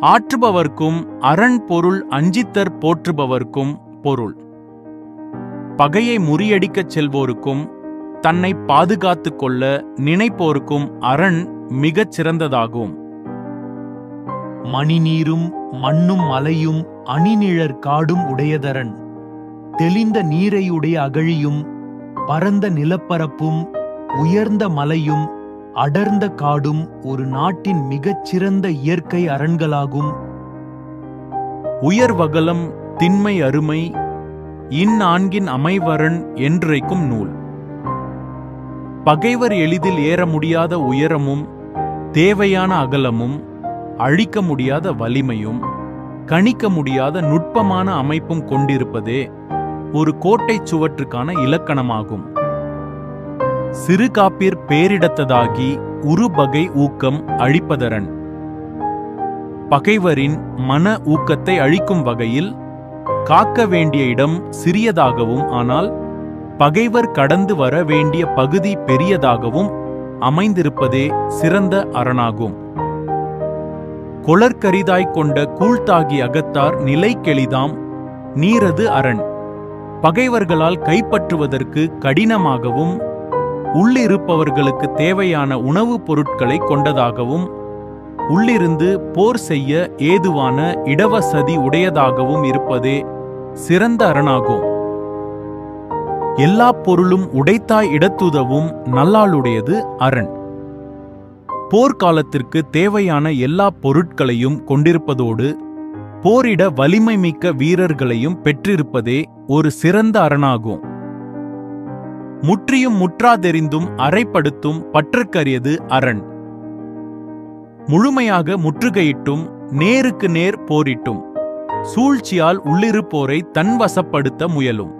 ஆற்றுபவர்க்கும் அரண் பொருள் அஞ்சித்தற் போற்றுபவர்க்கும் பொருள். பகையை முறியடிக்கச் செல்வோருக்கும் தன்னை பாதுகாத்துக் கொள்ள நினைப்போருக்கும் அரண் மிகச் சிறந்ததாகும். மணிநீரும் மண்ணும் மலையும் அணிநிழற் காடும் உடையதரண். தெளிந்த நீரையுடைய அகழியும் பரந்த நிலப்பரப்பும் உயர்ந்த மலையும் அடர்ந்த காடும் ஒரு நாட்டின் மிகச் சிறந்த இயற்கை அரண்களாகும். உயர்வகலம் திண்மை அருமை இந்நான்கின் அமைவரண் என்றைக்கும் நூல். பகைவர் எளிதில் ஏற முடியாத உயரமும் தேவையான அகலமும் அழிக்க முடியாத வலிமையும் கணிக்க முடியாத நுட்பமான அமைப்பும் கொண்டிருப்பதே ஒரு கோட்டை சுவற்றுக்கான இலக்கணமாகும். சிறுகாப்பிற் பேரிடத்ததாகி உருபகை ஊக்கம் அழிப்பதரன். பகைவரின் மன ஊக்கத்தை அழிக்கும் வகையில் காக்க வேண்டிய இடம் சிறியதாகவும் ஆனால் பகைவர் கடந்து வர வேண்டிய பகுதி பெரியதாகவும் அமைந்திருப்பதே சிறந்த அரணாகும். கொளற்கரிதாய்க் கொண்ட கூழ்த்தாகி அகத்தார் நிலை கெளிதாம் நீரது அரண். பகைவர்களால் கைப்பற்றுவதற்கு கடினமாகவும் உள்ளிருப்பவர்களுக்கு தேவையான உணவுப் பொருட்களை கொண்டதாகவும் உள்ளிருந்து போர் செய்ய ஏதுவான இடவசதி உடையதாகவும் இருப்பதே சிறந்த அரணாகும். எல்லா பொருளும் உடைத்தாய் இடத்துதவும் நல்லாளுடையது அரண். போர்க்காலத்திற்கு தேவையான எல்லா பொருட்களையும் கொண்டிருப்பதோடு போரிட வலிமை மிக்க வீரர்களையும் பெற்றிருப்பதே ஒரு சிறந்த அரணாகும். முற்றியும் முற்றாதெறிந்தும் அறைப்படுத்தும் பற்றுக்கரியது அரண். முழுமையாக முற்றுகையிட்டும் நேருக்கு நேர் போரிட்டும் சூழ்ச்சியால் உள்ளிருப்போரை தன்வசப்படுத்த முயலும்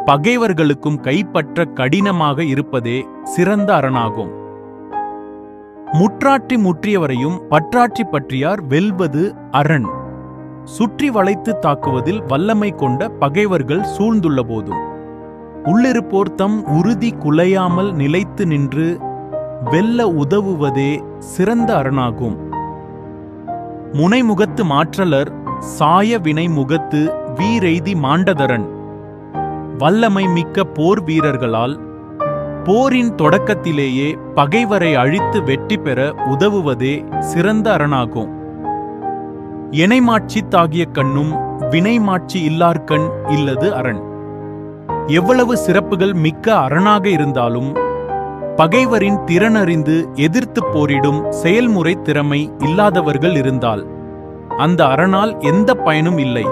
பகைவர்களுக்கும் கைப்பற்ற கடினமாக இருப்பதே சிறந்த அரணாகும். முற்றாற்றி முற்றியவரையும் பற்றாற்றி பற்றியார் வெல்வது அரண். சுற்றி வளைத்து தாக்குவதில் வல்லமை கொண்ட பகைவர்கள் சூழ்ந்துள்ள போதும் உள்ளிருப்போர் தம் உறுதி குலையாமல் நிலைத்து நின்று வெல்ல உதவுவதே சிறந்த அரணாகும். முனைமுகத்து மாற்றலர் சாய வினை முகத்து வீரெய்தி மாண்டதரன். வல்லமை மிக்க போர் வீரர்களால் போரின் தொடக்கத்திலேயே பகைவரை அழித்து வெற்றி பெற உதவுவதே சிறந்த அரணாகும். எனைமாட்சி தாகிய கண்ணும் வினைமாட்சி இல்லார்கண் இல்லது அரண். எவ்வளவு சிறப்புகள் மிக்க அரணாக இருந்தாலும் பகைவரின் திறனறிந்து எதிர்த்து போரிடும் செயல்முறை திறமை இல்லாதவர்கள் இருந்தால் அந்த அரணால் எந்த பயனும் இல்லை.